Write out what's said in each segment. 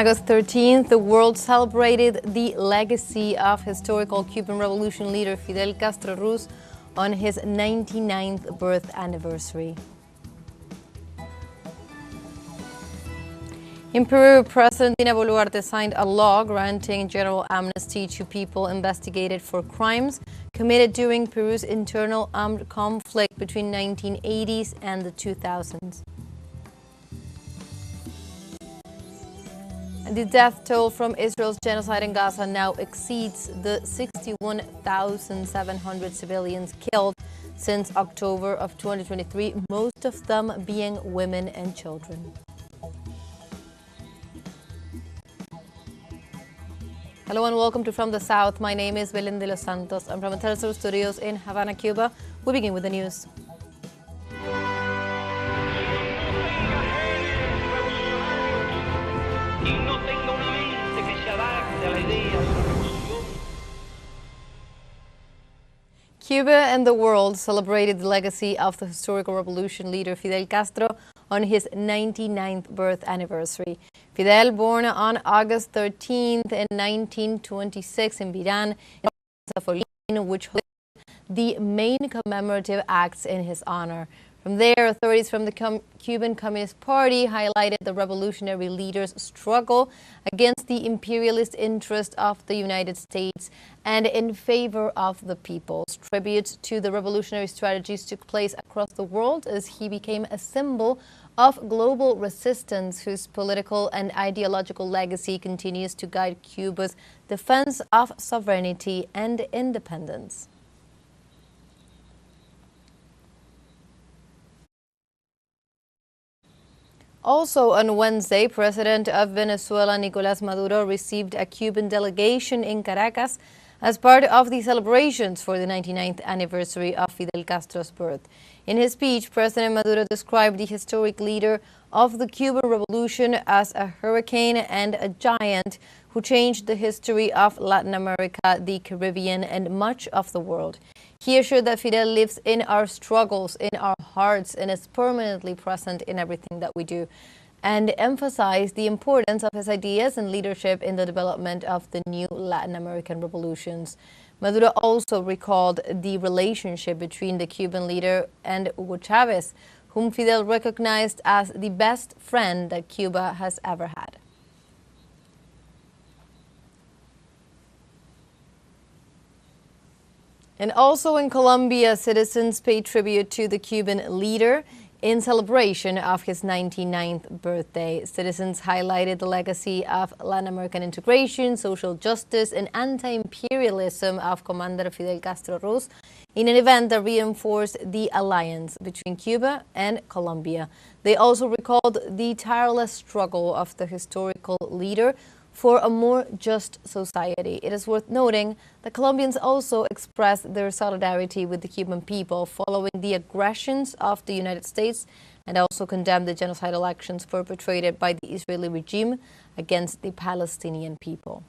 August 13th, the world celebrated the legacy of historical Cuban Revolution leader Fidel Castro Ruz on his 99th birth anniversary. In Peru, President Boluarte signed a law granting general amnesty to people investigated for crimes committed during Peru's internal armed conflict between 1980s and the 2000s. The death toll from Israel's genocide in Gaza now exceeds the 61,700 civilians killed since October of 2023, most of them being women and children. Hello and welcome to From the South. My name is Belén de los Santos. I'm from the teleSUR studios in Havana, Cuba. We begin with the news. Cuba and the world celebrated the legacy of the historical revolution leader Fidel Castro on his 99th birth anniversary. Fidel, born on August 13th in 1926 in Biran, which hosted the main commemorative acts in his honor. From there, authorities from the Cuban Communist Party highlighted the revolutionary leader's struggle against the imperialist interest of the United States and in favor of the people. Tributes to the revolutionary strategies took place across the world as he became a symbol of global resistance whose political and ideological legacy continues to guide Cuba's defense of sovereignty and independence. Also on Wednesday, President of Venezuela Nicolás Maduro received a Cuban delegation in Caracas as part of the celebrations for the 99th anniversary of Fidel Castro's birth. In his speech, President Maduro described the historic leader of the Cuban Revolution as a hurricane and a giant who changed the history of Latin America, the Caribbean, and much of the world. He assured that Fidel lives in our struggles, in our hearts, and is permanently present in everything that we do, and emphasized the importance of his ideas and leadership in the development of the new Latin American revolutions. Maduro also recalled the relationship between the Cuban leader and Hugo Chavez, whom Fidel recognized as the best friend that Cuba has ever had. And also in Colombia, citizens paid tribute to the Cuban leader in celebration of his 99th birthday. Citizens highlighted the legacy of Latin American integration, social justice, and anti-imperialism of Commander Fidel Castro Ruz in an event that reinforced the alliance between Cuba and Colombia. They also recalled the tireless struggle of the historical leader for a more just society. It is worth noting that Colombians also expressed their solidarity with the Cuban people following the aggressions of the United States and also condemned the genocidal actions perpetrated by the Israeli regime against the Palestinian people.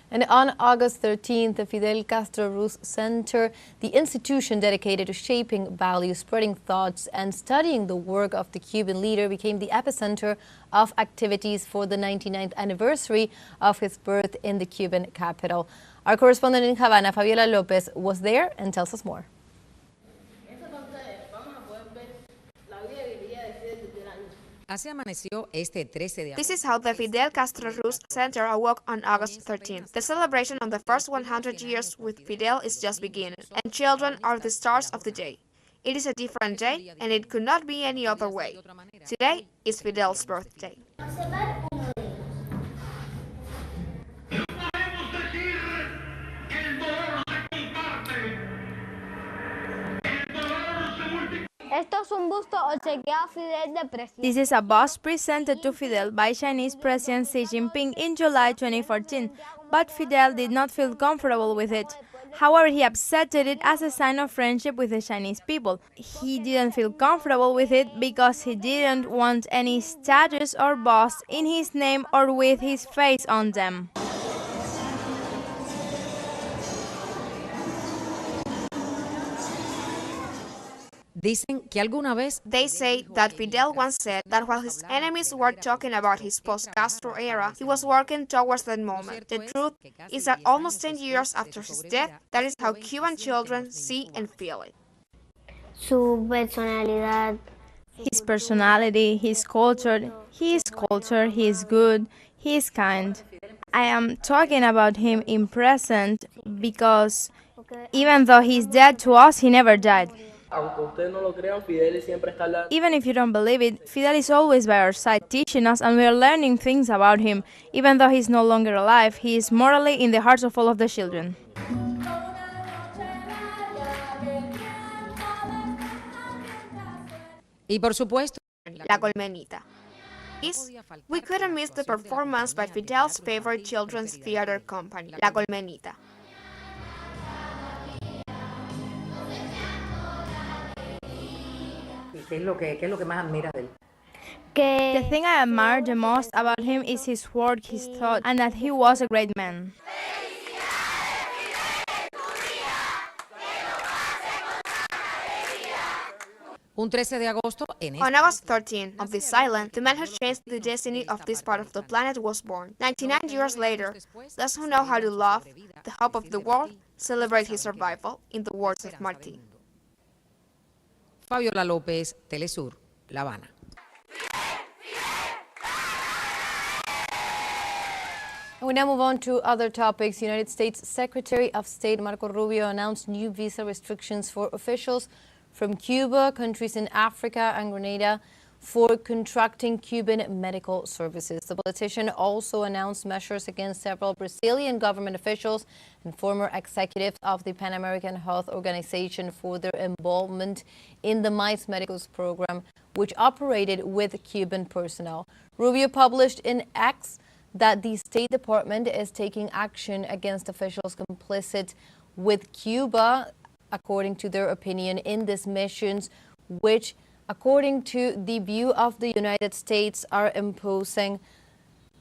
And on August 13th, the Fidel Castro Ruz Center, the institution dedicated to shaping values, spreading thoughts, and studying the work of the Cuban leader, became the epicenter of activities for the 99th anniversary of his birth in the Cuban capital. Our correspondent in Havana, Fabiola Lopez, was there and tells us more. This is how the Fidel Castro Ruz Center awoke on August 13th. The celebration of the first 100 years with Fidel is just beginning, and children are the stars of the day. It is a different day, and it could not be any other way. Today is Fidel's birthday. This is a bust presented to Fidel by Chinese President Xi Jinping in July 2014, but Fidel did not feel comfortable with it. However, he accepted it as a sign of friendship with the Chinese people. He didn't feel comfortable with it because he didn't want any statues or busts in his name or with his face on them. They say that Fidel once said that while his enemies were talking about his post-Castro era, he was working towards that moment. The truth is that almost 10 years after his death, that is how Cuban children see and feel it. Su personalidad. His personality, his culture, he is good, he is kind. I am talking about him in present because even though he's dead to us, he never died. Even if you don't believe it, Fidel is always by our side teaching us and we are learning things about him. Even though he's no longer alive, he is morally in the hearts of all of the children. Y por supuesto, La Colmenita. We couldn't miss the performance by Fidel's favorite children's theater company, La Colmenita. ¿Qué es lo que más admiras de él? The thing I admire the most about him is his work, his thought, and that he was a great man. On August 13 of this island, the man who changed the destiny of this part of the planet was born. 99 years later, those who know how to love, the hope of the world, celebrate his survival, in the words of Martín. Fabiola López, TeleSUR, La Habana. We now move on to other topics. United States Secretary of State Marco Rubio announced new visa restrictions for officials from Cuba, countries in Africa, and Grenada for contracting Cuban medical services. The politician also announced measures against several Brazilian government officials and former executives of the Pan American Health Organization for their involvement in the Mais Médicos program, which operated with Cuban personnel. Rubio published in X that the State Department is taking action against officials complicit with Cuba, according to their opinion, in these missions, which, according to the view of the United States, are imposing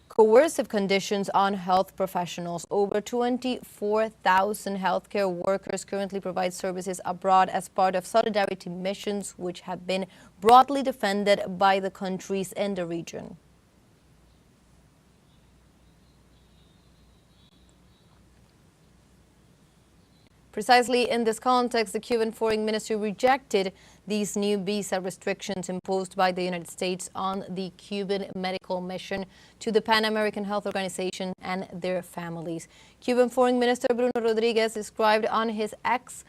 coercive conditions on health professionals. Over 24,000 healthcare workers currently provide services abroad as part of solidarity missions, which have been broadly defended by the countries in the region. Precisely in this context, the Cuban Foreign Ministry rejected these new visa restrictions imposed by the United States on the Cuban medical mission to the Pan American Health Organization and their families. Cuban Foreign Minister Bruno Rodriguez described on his X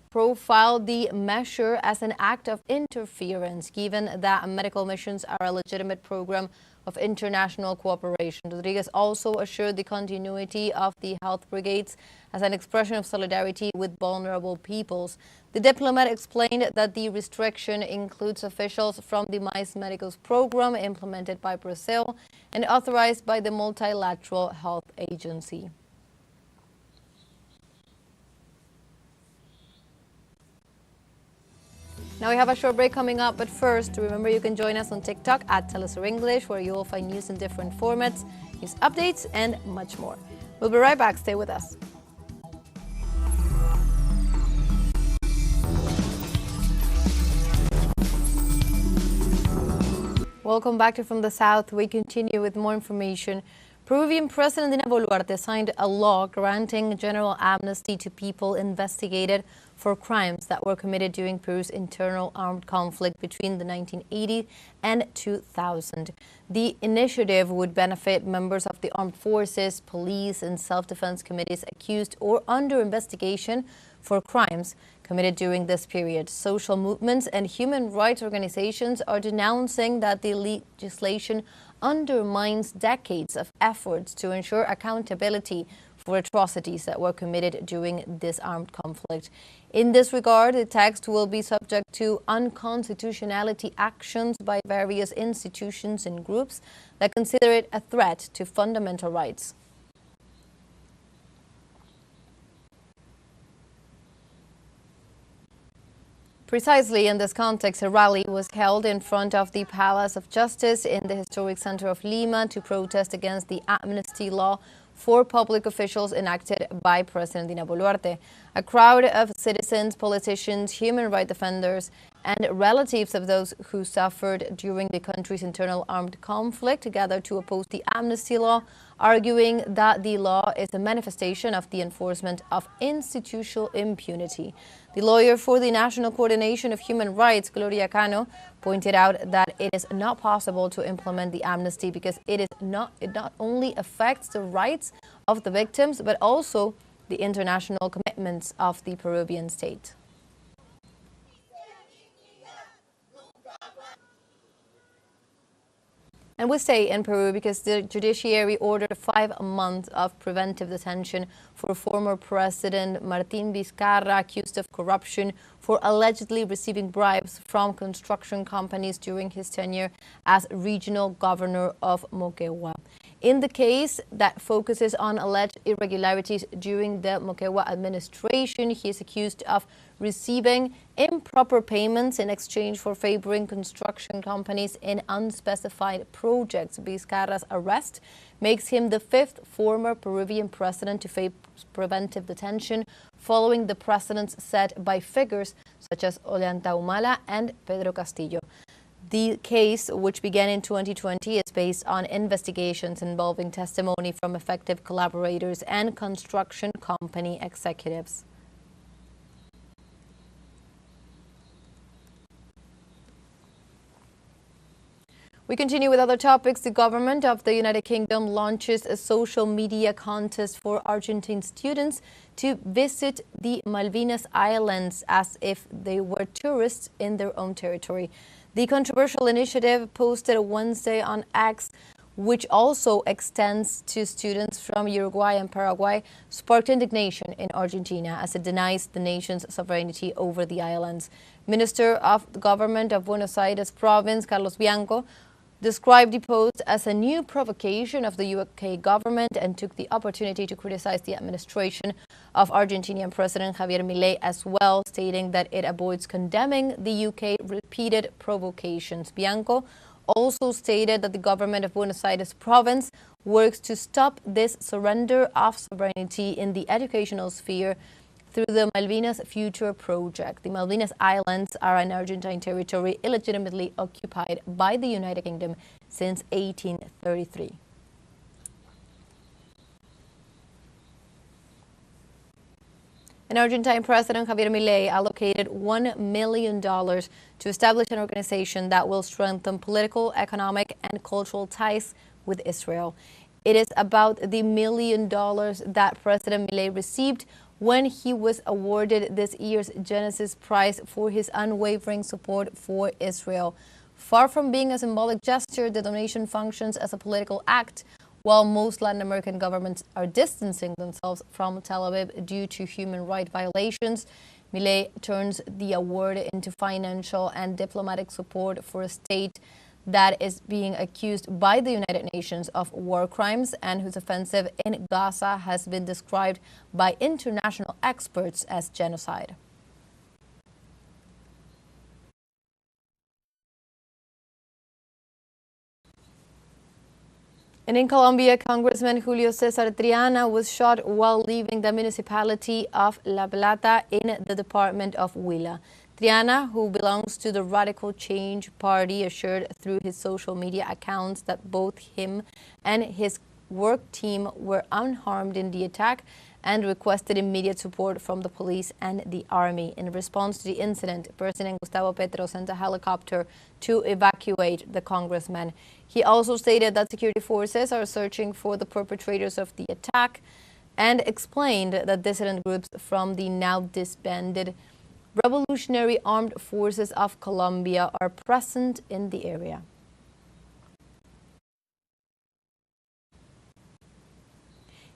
profile the measure as an act of interference, given that medical missions are a legitimate program of international cooperation. Rodriguez also assured the continuity of the health brigades as an expression of solidarity with vulnerable peoples. The diplomat explained that the restriction includes officials from the Mais Médicos program implemented by Brazil and authorized by the Multilateral Health Agency. Now we have a short break coming up, but first, remember you can join us on TikTok at teleSUR English, where you will find news in different formats, news updates, and much more. We'll be right back. Stay with us. Welcome back to From the South. We continue with more information. Peruvian President Boluarte signed a law granting general amnesty to people investigated for crimes that were committed during Peru's internal armed conflict between the 1980s and 2000. The initiative would benefit members of the armed forces, police, and self-defense committees accused or under investigation for crimes committed during this period. Social movements and human rights organizations are denouncing that the legislation undermines decades of efforts to ensure accountability for atrocities that were committed during this armed conflict. In this regard, the text will be subject to unconstitutionality actions by various institutions and groups that consider it a threat to fundamental rights. Precisely in this context, a rally was held in front of the Palace of Justice in the historic center of Lima to protest against the amnesty law for public officials enacted by President Boluarte. A crowd of citizens, politicians, human rights defenders, and relatives of those who suffered during the country's internal armed conflict gathered to oppose the amnesty law, arguing that the law is a manifestation of the enforcement of institutional impunity. The lawyer for the National Coordination of Human Rights, Gloria Cano, pointed out that it is not possible to implement the amnesty because it not only affects the rights of the victims, but also the international commitments of the Peruvian state. And we stay in Peru because the judiciary ordered 5 months of preventive detention for former President Martín Vizcarra, accused of corruption for allegedly receiving bribes from construction companies during his tenure as regional governor of Moquegua. In the case that focuses on alleged irregularities during the Moquegua administration, he is accused of receiving improper payments in exchange for favoring construction companies in unspecified projects. Vizcarra's arrest makes him the 5th former Peruvian president to face preventive detention, following the precedents set by figures such as Ollanta Humala and Pedro Castillo. The case, which began in 2020, is based on investigations involving testimony from effective collaborators and construction company executives. We continue with other topics. The government of the United Kingdom launches a social media contest for Argentine students to visit the Malvinas Islands as if they were tourists in their own territory. The controversial initiative, posted Wednesday on X, which also extends to students from Uruguay and Paraguay, sparked indignation in Argentina as it denies the nation's sovereignty over the islands. Minister of the Government of Buenos Aires Province, Carlos Bianco, described the post as a new provocation of the UK government and took the opportunity to criticize the administration of Argentinian President Javier Milei as well, stating that it avoids condemning the UK repeated provocations. Bianco also stated that the government of Buenos Aires province works to stop this surrender of sovereignty in the educational sphere through the Malvinas Future Project. The Malvinas Islands are an Argentine territory illegitimately occupied by the United Kingdom since 1833. And Argentine President Javier Milei allocated $1 million to establish an organization that will strengthen political, economic, and cultural ties with Israel. It is about the $1 million that President Milei received when he was awarded this year's Genesis Prize for his unwavering support for Israel. Far from being a symbolic gesture, the donation functions as a political act. While most Latin American governments are distancing themselves from Tel Aviv due to human rights violations, Milei turns the award into financial and diplomatic support for a state that is being accused by the United Nations of war crimes and whose offensive in Gaza has been described by international experts as genocide. And in Colombia, Congressman Julio César Triana was shot while leaving the municipality of La Plata in the department of Huila. Triana, who belongs to the Radical Change Party, assured through his social media accounts that both him and his work team were unharmed in the attack and requested immediate support from the police and the army. In response to the incident, President Gustavo Petro sent a helicopter to evacuate the congressman. He also stated that security forces are searching for the perpetrators of the attack and explained that dissident groups from the now disbanded Revolutionary Armed Forces of Colombia are present in the area.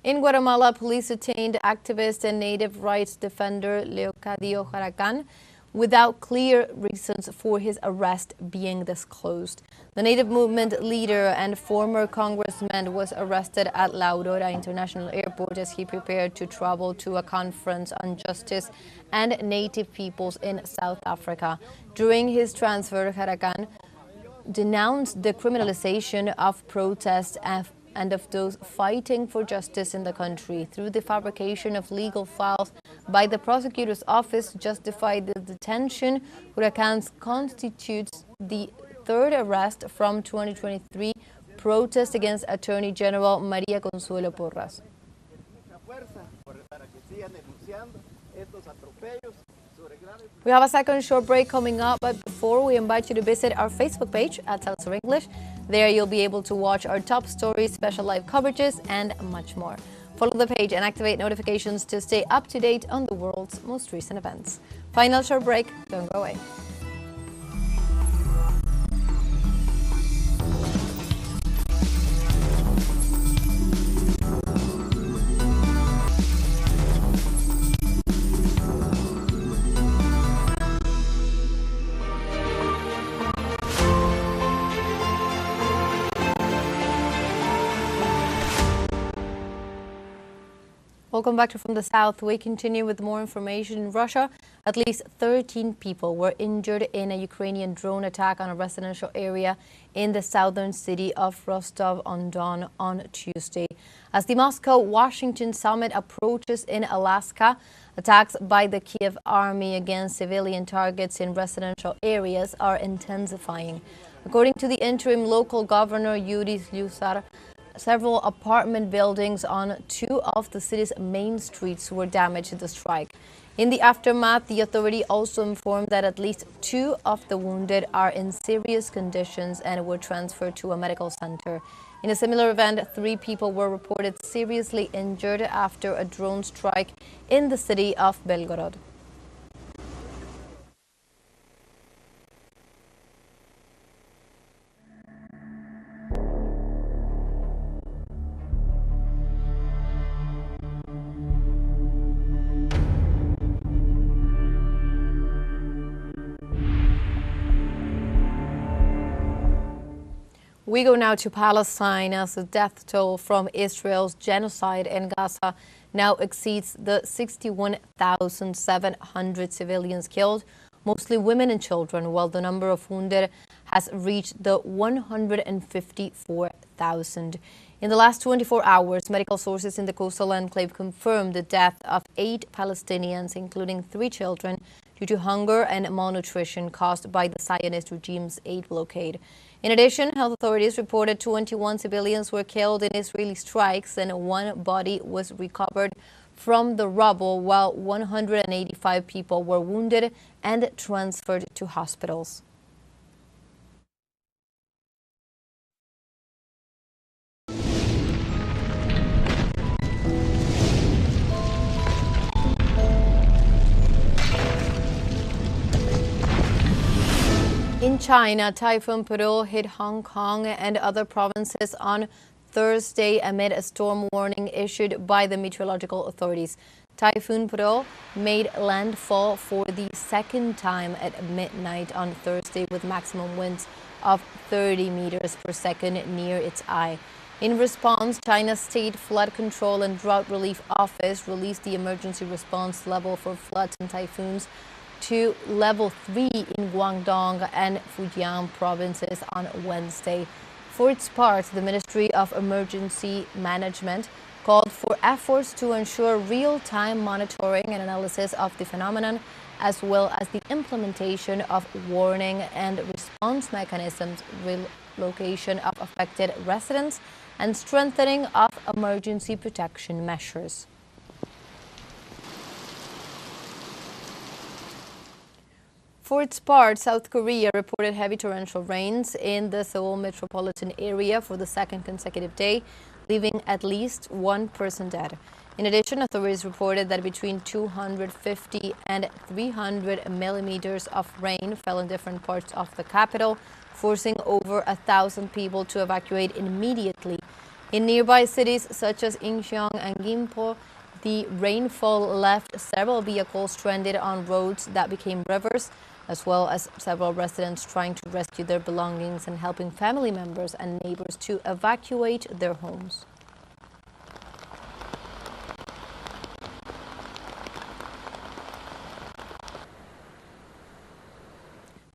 In Guatemala, police detained activist and native rights defender Leocadio Jaracan without clear reasons for his arrest being disclosed. The native movement leader and former congressman was arrested at La Aurora International Airport as he prepared to travel to a conference on justice and native peoples in South Africa. During his transfer, Jaracan denounced the criminalization of protests and of those fighting for justice in the country through the fabrication of legal files by the prosecutor's office to justify the detention. Huracans constitutes the third arrest from 2023 protest against Attorney General María Consuelo Porras. We have a second short break coming up, but before we invite you to visit our Facebook page at teleSUR English. There you'll be able to watch our top stories, special live coverages, and much more. Follow the page and activate notifications to stay up to date on the world's most recent events. Final short break, don't go away. Welcome back to From the South. We continue with more information. In Russia, at least 13 people were injured in a Ukrainian drone attack on a residential area in the southern city of Rostov-on-Don on Tuesday. As the Moscow-Washington summit approaches in Alaska, attacks by the Kiev army against civilian targets in residential areas are intensifying. According to the interim local governor, Yuri Slyusar, several apartment buildings on two of the city's main streets were damaged in the strike. In the aftermath, the authority also informed that at least 2 of the wounded are in serious conditions and were transferred to a medical center. In a similar event, 3 people were reported seriously injured after a drone strike in the city of Belgorod. We go now to Palestine as the death toll from Israel's genocide in Gaza now exceeds the 61,700 civilians killed, mostly women and children, while the number of wounded has reached the 154,000. In the last 24 hours, medical sources in the coastal enclave confirmed the death of 8 Palestinians, including 3 children, due to hunger and malnutrition caused by the Zionist regime's aid blockade. In addition, health authorities reported 21 civilians were killed in Israeli strikes and 1 body was recovered from the rubble, while 185 people were wounded and transferred to hospitals. In China, Typhoon Peruvian hit Hong Kong and other provinces on Thursday amid a storm warning issued by the meteorological authorities. Typhoon Peruvian made landfall for the second time at midnight on Thursday with maximum winds of 30 meters per second near its eye. In response, China's State Flood Control and Drought Relief Office released the emergency response level for floods and typhoons to level 3 in Guangdong and Fujian provinces on Wednesday. For its part, the Ministry of Emergency Management called for efforts to ensure real-time monitoring and analysis of the phenomenon, as well as the implementation of warning and response mechanisms, relocation of affected residents, and strengthening of emergency protection measures. For its part, South Korea reported heavy torrential rains in the Seoul metropolitan area for the second consecutive day, leaving at least 1 person dead. In addition, authorities reported that between 250 and 300 millimeters of rain fell in different parts of the capital, forcing over 1,000 people to evacuate immediately. In nearby cities such as Incheon and Gimpo, the rainfall left several vehicles stranded on roads that became rivers, as well as several residents trying to rescue their belongings and helping family members and neighbors to evacuate their homes.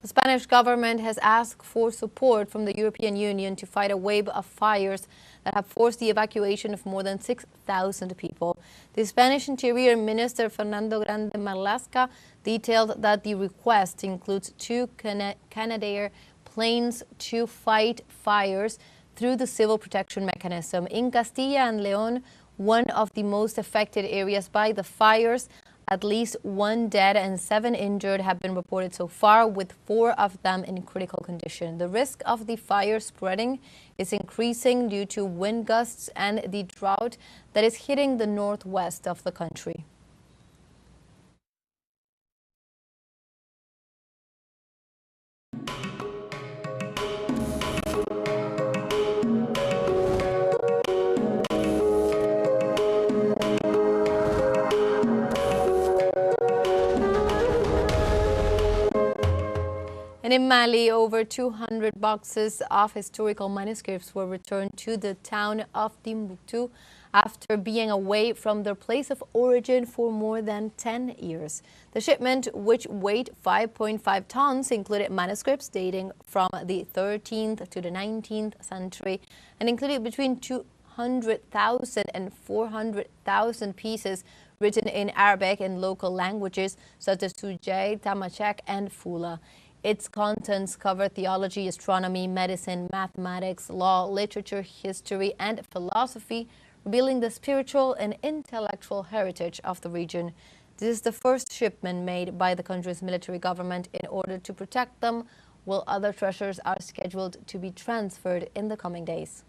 The Spanish government has asked for support from the European Union to fight a wave of fires that have forced the evacuation of more than 6,000 people. The Spanish Interior Minister Fernando Grande Marlaska detailed that the request includes 2 Canadair planes to fight fires through the civil protection mechanism. In Castilla and León, one of the most affected areas by the fires, at least 1 dead and 7 injured have been reported so far, with 4 of them in critical condition. The risk of the fire spreading is increasing due to wind gusts and the drought that is hitting the northwest of the country. And in Mali, over 200 boxes of historical manuscripts were returned to the town of Timbuktu after being away from their place of origin for more than 10 years. The shipment, which weighed 5.5 tons, included manuscripts dating from the 13th to the 19th century and included between 200,000 and 400,000 pieces written in Arabic and local languages such as Sujay, Tamashek, and Fula. Its contents cover theology, astronomy, medicine, mathematics, law, literature, history, and philosophy, revealing the spiritual and intellectual heritage of the region. This is the first shipment made by the country's military government in order to protect them, while other treasures are scheduled to be transferred in the coming days.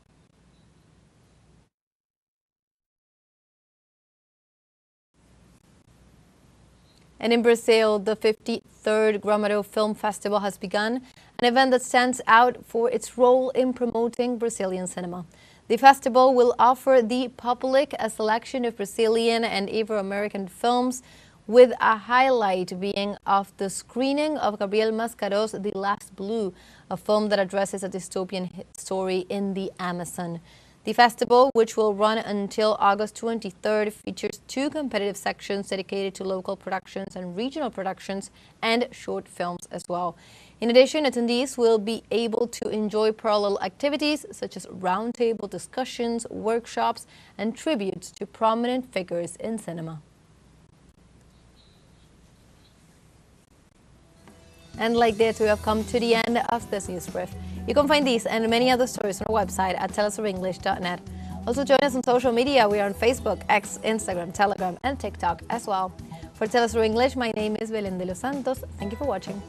And in Brazil, the 53rd Gramado Film Festival has begun, an event that stands out for its role in promoting Brazilian cinema. The festival will offer the public a selection of Brazilian and Ibero-American films, with a highlight being of the screening of Gabriel Mascaro's The Last Blue, a film that addresses a dystopian story in the Amazon. The festival, which will run until August 23rd, features 2 competitive sections dedicated to local productions and regional productions and short films as well. In addition, attendees will be able to enjoy parallel activities such as roundtable discussions, workshops, and tributes to prominent figures in cinema. And like that, we have come to the end of this news brief. You can find these and many other stories on our website at telesurenglish.net. Also join us on social media. We are on Facebook, X, Instagram, Telegram, and TikTok as well. For TeleSUR English, my name is Belén de los Santos. Thank you for watching.